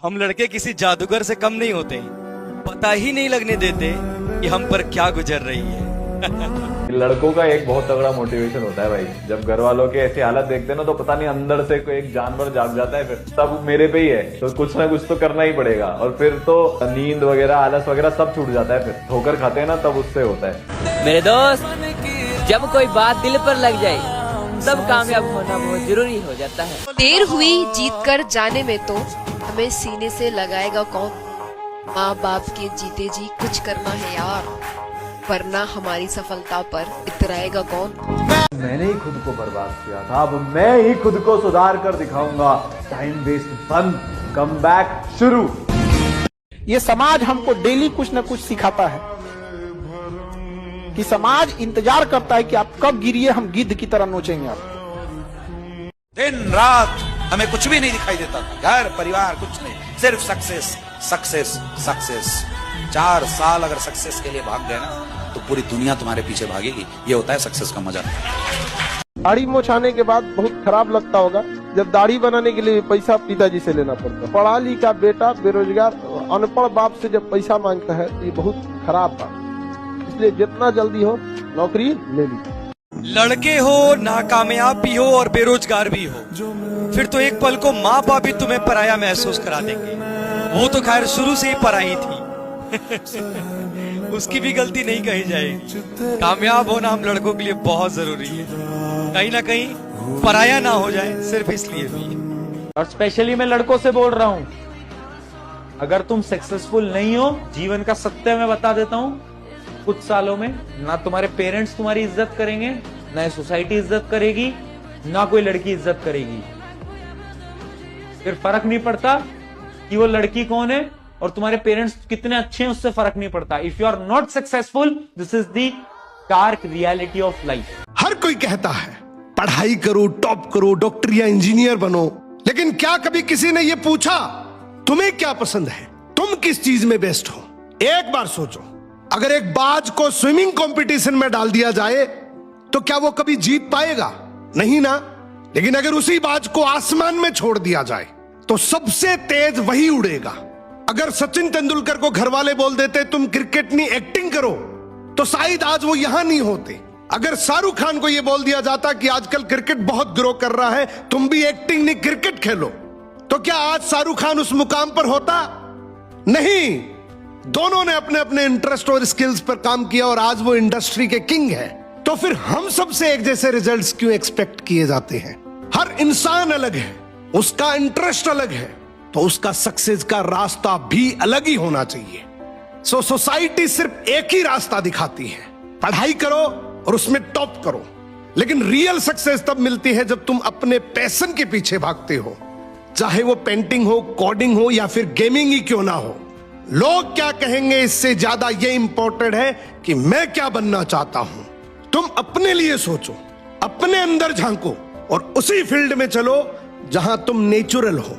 हम लड़के किसी जादूगर से कम नहीं होते, पता ही नहीं लगने देते कि हम पर क्या गुजर रही है। लड़कों का एक बहुत तगड़ा मोटिवेशन होता है भाई, जब घर वालों के ऐसी हालत देखते हैं ना तो पता नहीं अंदर से कोई एक जानवर जाग जाता है, फिर सब मेरे पे ही है तो कुछ ना कुछ तो करना ही पड़ेगा। और फिर तो नींद वगैरह आलस वगैरह सब छूट जाता है, फिर ठोकर खाते हैं ना तब उससे होता है। मेरे दोस्त, जब कोई बात दिल पर लग जाए तब कामयाब होना बहुत जरूरी हो जाता है। देर हुई जीत कर जाने में तो हमें सीने से लगाएगा कौन। माँ बाप के जीते जी कुछ करना है यार, वरना हमारी सफलता पर इतराएगा कौन। मैंने ही खुद को बर्बाद किया था, अब मैं ही खुद को सुधार कर दिखाऊंगा। टाइम वेस्ट बंद, कम बैक शुरू। ये समाज हमको डेली कुछ न कुछ सिखाता है कि समाज इंतजार करता है कि आप कब गिरिए, हम गिद्ध की तरह नोचेंगे आप। दिन रात हमें कुछ भी नहीं दिखाई देता था, घर परिवार कुछ नहीं, सिर्फ सक्सेस सक्सेस सक्सेस। 4 साल अगर सक्सेस के लिए भाग गए ना तो पूरी दुनिया तुम्हारे पीछे भागेगी। ये होता है सक्सेस का मजा। दाढ़ी मोछाने के बाद बहुत खराब लगता होगा जब दाढ़ी बनाने के लिए पैसा पिताजी से लेना पड़ता है। पढ़ा लिखा बेटा बेरोजगार अनपढ़ बाप से जब पैसा मांगता है तो ये बहुत खराब बात। इसलिए जितना जल्दी हो नौकरी ले ली। लड़के हो, नाकामयाब भी हो और बेरोजगार भी हो, फिर तो एक पल को माँ बाप भी तुम्हें पराया महसूस करा देंगे। वो तो खैर शुरू से ही पराई थी। उसकी भी गलती नहीं कही जाएगी। कामयाब होना हम लड़कों के लिए बहुत जरूरी है, कहीं ना कहीं पराया ना हो जाए, सिर्फ इसलिए भी। और स्पेशली मैं लड़कों से बोल रहा हूं, अगर तुम सक्सेसफुल नहीं हो, जीवन का सत्य मैं बता देता हूं, कुछ सालों में ना तुम्हारे पेरेंट्स तुम्हारी इज्जत करेंगे, ना सोसाइटी इज्जत करेगी, ना कोई लड़की इज्जत करेगी। फिर फर्क नहीं पड़ता कि वो लड़की कौन है और तुम्हारे पेरेंट्स कितने अच्छे हैं, उससे फर्क नहीं पड़ता। If you are not successful, this is the dark reality of life. हर कोई कहता है पढ़ाई करो, टॉप करो, डॉक्टर या इंजीनियर बनो, लेकिन क्या कभी किसी ने यह पूछा तुम्हें क्या पसंद है, तुम किस चीज में बेस्ट हो? एक बार सोचो, अगर एक बाज को स्विमिंग कंपटीशन में डाल दिया जाए तो क्या वो कभी जीत पाएगा? नहीं ना। लेकिन अगर उसी बाज को आसमान में छोड़ दिया जाए तो सबसे तेज वही उड़ेगा। अगर सचिन तेंदुलकर को घर वाले बोल देते तुम क्रिकेट नहीं एक्टिंग करो, तो शायद आज वो यहां नहीं होते। अगर शाहरुख खान को यह बोल दिया जाता कि आजकल क्रिकेट बहुत ग्रो कर रहा है, तुम भी एक्टिंग नहीं क्रिकेट खेलो, तो क्या आज शाहरुख खान उस मुकाम पर होता? नहीं। दोनों ने अपने अपने इंटरेस्ट और स्किल्स पर काम किया और आज वो इंडस्ट्री के किंग है। तो फिर हम सबसे एक जैसे रिजल्ट्स क्यों एक्सपेक्ट किए जाते हैं? हर इंसान अलग है, उसका इंटरेस्ट अलग है, तो उसका सक्सेस का रास्ता भी अलग ही होना चाहिए। सो सोसाइटी सिर्फ एक ही रास्ता दिखाती है, पढ़ाई करो और उसमें टॉप करो। लेकिन रियल सक्सेस तब मिलती है जब तुम अपने पैशन के पीछे भागते हो, चाहे वो पेंटिंग हो, कोडिंग हो या फिर गेमिंग ही क्यों ना हो। लोग क्या कहेंगे इससे ज्यादा ये इंपॉर्टेंट है कि मैं क्या बनना चाहता हूं। तुम अपने लिए सोचो, अपने अंदर झांको और उसी फील्ड में चलो जहां तुम नेचुरल हो,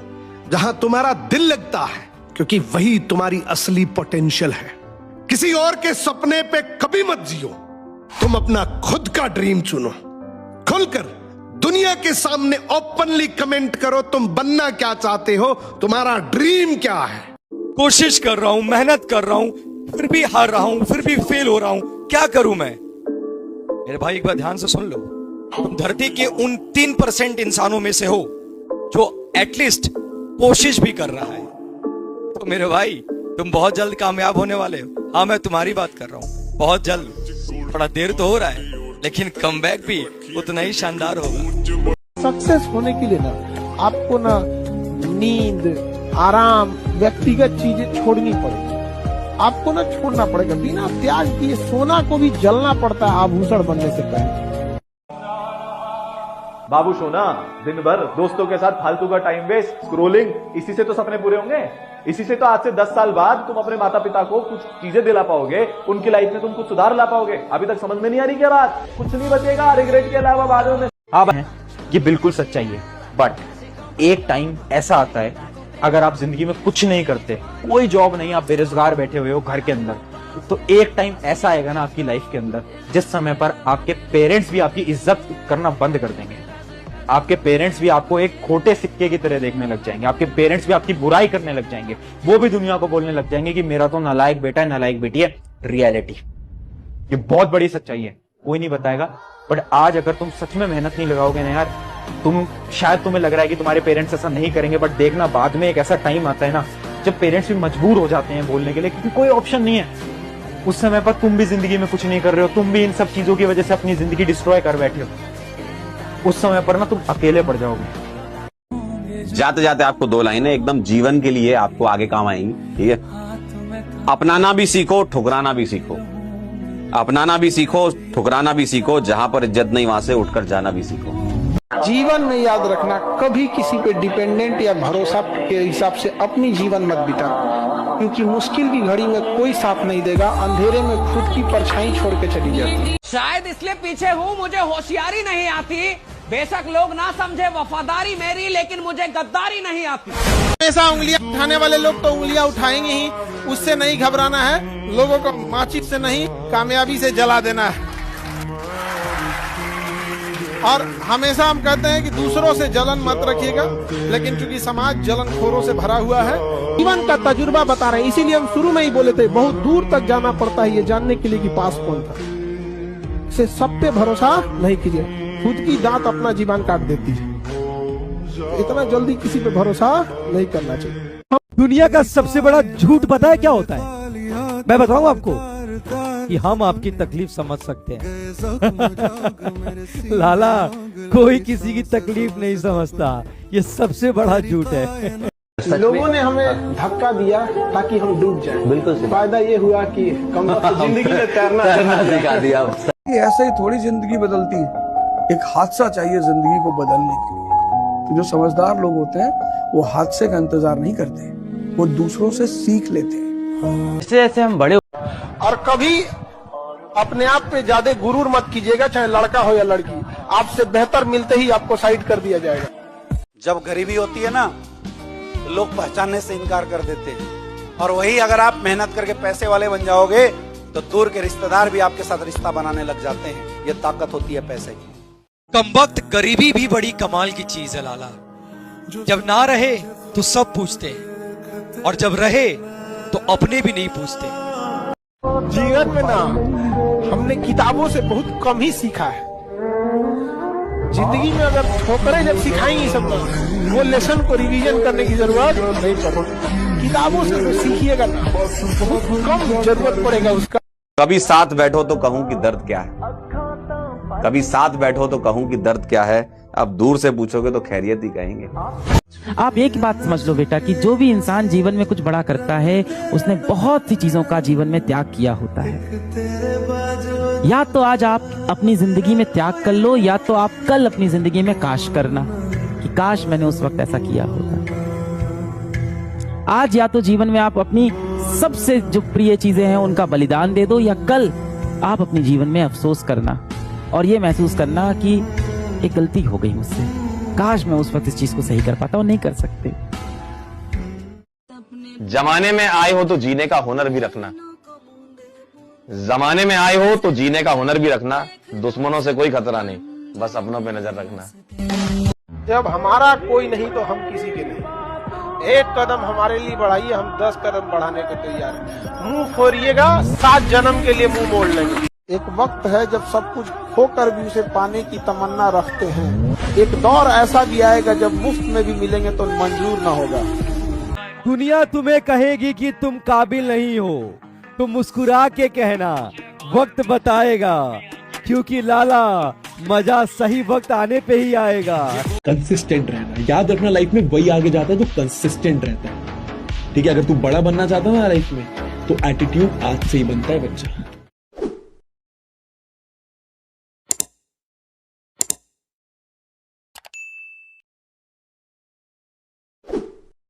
जहां तुम्हारा दिल लगता है, क्योंकि वही तुम्हारी असली पोटेंशियल है। किसी और के सपने पे कभी मत जियो, तुम अपना खुद का ड्रीम चुनो। खुलकर दुनिया के सामने ओपनली कमेंट करो तुम बनना क्या चाहते हो, तुम्हारा ड्रीम क्या है। कोशिश कर रहा हूं, मेहनत कर रहा हूं, फिर भी हार रहा हूं, फिर भी फेल हो रहा हूं, क्या करूं मैं? मेरे भाई एक बार ध्यान से सुन लो, तुम धरती के उन 3% इंसानों में से हो जो एटलीस्ट कोशिश भी कर रहा है। तो मेरे भाई तुम बहुत जल्द कामयाब होने वाले हो। हाँ, मैं तुम्हारी बात कर रहा हूँ, बहुत जल्द। थोड़ा देर तो हो रहा है, लेकिन कमबैक भी उतना ही शानदार होगा। सक्सेस होने के लिए ना आपको ना नींद, आराम, व्यक्तिगत चीजें छोड़नी पड़ेगी। आपको ना छोड़ना पड़ेगा, बिना त्याग किए सोना को भी जलना पड़ता है आभूषण बनने से पहले। बाबू सोना दिन भर दोस्तों के साथ फालतू का टाइम वेस्ट, स्क्रोलिंग, इसी से तो सपने पूरे होंगे। इसी से तो आज से 10 साल बाद तुम अपने माता पिता को कुछ चीजें दिला पाओगे, उनकी लाइफ में तुम कुछ सुधार ला पाओगे। अभी तक समझ में नहीं आ रही क्या बात? कुछ नहीं बचेगा रिग्रेट के अलावा बाद में। हाँ, ये बिल्कुल सच्चाई है, बट एक टाइम ऐसा आता है अगर आप जिंदगी में कुछ नहीं करते, कोई जॉब नहीं, आप बेरोजगार बैठे हुए हो घर के अंदर, तो एक टाइम ऐसा आएगा ना आपकी लाइफ के अंदर जिस समय पर आपके पेरेंट्स भी आपकी इज्जत करना बंद कर देंगे। आपके पेरेंट्स भी आपको एक खोटे सिक्के की तरह देखने लग जाएंगे, आपके पेरेंट्स भी आपकी बुराई करने लग जाएंगे, वो भी दुनिया को बोलने लग जाएंगे कि मेरा तो नालायक बेटा है, नालायक बेटी है। रियलिटी, ये बहुत बड़ी सच्चाई है, कोई नहीं बताएगा। बट आज अगर तुम सच में मेहनत नहीं लगाओगे ना यार, शायद तुम्हें लग रहा है कि तुम्हारे पेरेंट्स ऐसा नहीं करेंगे, बट देखना बाद में एक ऐसा टाइम आता है ना जब पेरेंट्स भी मजबूर हो जाते हैं बोलने के लिए, क्योंकि कोई ऑप्शन नहीं है। उस समय पर तुम भी जिंदगी में कुछ नहीं कर रहे हो, तुम भी इन सब चीजों की वजह से अपनी जिंदगी डिस्ट्रॉय कर बैठे हो। उस समय पर ना तुम अकेले पड़ जाओगे। जाते जाते आपको 2 लाइनें एकदम जीवन के लिए आपको आगे काम आएंगी, ठीक है। अपनाना भी सीखो, ठुकराना भी सीखो। अपनाना भी सीखो, ठुकराना भी सीखो। जहां पर इज्जत नहीं वहां से उठकर जाना भी सीखो। जीवन में याद रखना, कभी किसी पे डिपेंडेंट या भरोसा के हिसाब से अपनी जीवन मत बिताना, क्योंकि मुश्किल की घड़ी में कोई साथ नहीं देगा, अंधेरे में खुद की परछाई छोड़ के चली जाती। शायद इसलिए पीछे हूँ, मुझे होशियारी नहीं आती। बेशक लोग ना समझे वफादारी मेरी, लेकिन मुझे गद्दारी नहीं आती। हमेशा उंगलियां उठाने वाले लोग तो उंगलियां उठाएंगे ही, उससे नहीं घबराना है। लोगों को माचिस से नहीं, कामयाबी से जला देना है। और हमेशा हम कहते हैं कि दूसरों से जलन मत रखिएगा, लेकिन चूंकि समाज जलनखोरों से भरा हुआ है, जीवन का तजुर्बा बता रहे हैं, इसीलिए हम शुरू में ही बोले थे बहुत दूर तक जाना पड़ता है ये जानने के लिए कि पास कौन था। इसे सब पे भरोसा नहीं कीजिए, खुद की दांत अपना जीवन काट देती है, इतना जल्दी किसी पे भरोसा नहीं करना चाहिए। दुनिया का सबसे बड़ा झूठ पता है क्या होता है? मैं बताऊं आपको कि हम आपकी तकलीफ समझ सकते हैं। लाला, कोई किसी की तकलीफ नहीं समझता, ये सबसे बड़ा झूठ है। लोगों ने हमें धक्का दिया ताकि हम डूब जाएं। बिल्कुल, फायदा ये हुआ कि कम जिंदगी में तैरना सिखा दिया। ऐसे ही थोड़ी जिंदगी बदलती है, एक हादसा चाहिए जिंदगी को बदलने के लिए। तो जो समझदार लोग होते हैं वो हादसे का इंतजार नहीं करते, वो दूसरों से सीख लेते हैं। ऐसे हम बड़े। और कभी अपने आप पे ज्यादा गुरूर मत कीजिएगा, चाहे लड़का हो या लड़की, आपसे बेहतर मिलते ही आपको साइड कर दिया जाएगा। जब गरीबी होती है ना, तो लोग पहचानने से इनकार कर देते हैं, और वही अगर आप मेहनत करके पैसे वाले बन जाओगे तो दूर के रिश्तेदार भी आपके साथ रिश्ता बनाने लग जाते हैं। ये ताकत होती है पैसे की। कमबख्त गरीबी भी बड़ी कमाल की चीज है लाला। जब ना रहे तो सब पूछते हैं, और जब रहे तो अपने भी नहीं पूछते। जीवन में ना हमने किताबों से बहुत कम ही सीखा है। जिंदगी में अगर ठोकरें जब सिखाएंगी सब, वो लेसन को रिवीजन करने की जरूरत नहीं पड़ेगी। किताबों से तो सीखिएगा ना, बहुत कम जरूरत पड़ेगा उसका। कभी साथ बैठो तो कहूं कि दर्द क्या है, कभी साथ बैठो तो कहूं कि दर्द क्या है। अब दूर से पूछोगे तो खैरियत ही कहेंगे। आप एक बात समझ लो बेटा कि जो भी इंसान जीवन में कुछ बड़ा करता है, उसने बहुत सी चीजों का जीवन में त्याग किया होता है। या तो आज आप अपनी जिंदगी में त्याग कर लो, या तो आप कल अपनी जिंदगी में काश करना कि काश मैंने उस वक्त ऐसा किया होता। आज या तो जीवन में आप अपनी सबसे जो प्रिय चीजें हैं उनका बलिदान दे दो, या कल आप अपने जीवन में अफसोस करना और ये महसूस करना कि एक गलती हो गई मुझसे, काश मैं उस वक्त इस चीज को सही कर पाता, और नहीं कर सकते। जमाने में आए हो तो जीने का हुनर भी रखना, जमाने में आए हो तो जीने का हुनर भी रखना। दुश्मनों से कोई खतरा नहीं, बस अपनों पे नजर रखना। जब हमारा कोई नहीं तो हम किसी के नहीं। एक कदम हमारे लिए बढ़ाइए, हम 10 कदम बढ़ाने को तैयार हैं। मुंह फोड़िएगा, 7 जन्म के लिए मुंह मोड़ लेंगे। एक वक्त है जब सब कुछ खोकर भी उसे पाने की तमन्ना रखते हैं। एक दौर ऐसा भी आएगा जब मुफ्त में भी मिलेंगे तो मंजूर न होगा। दुनिया तुम्हें कहेगी कि तुम काबिल नहीं हो, तुम मुस्कुरा के कहना, वक्त बताएगा, क्योंकि लाला मजा सही वक्त आने पे ही आएगा। कंसिस्टेंट रहना, याद रखना, लाइफ में वही आगे जाता है जो कंसिस्टेंट रहता है। ठीक है, अगर तू बड़ा बनना चाहता है ना लाइफ में, तो एटीट्यूड आज से ही बनता है बच्चा।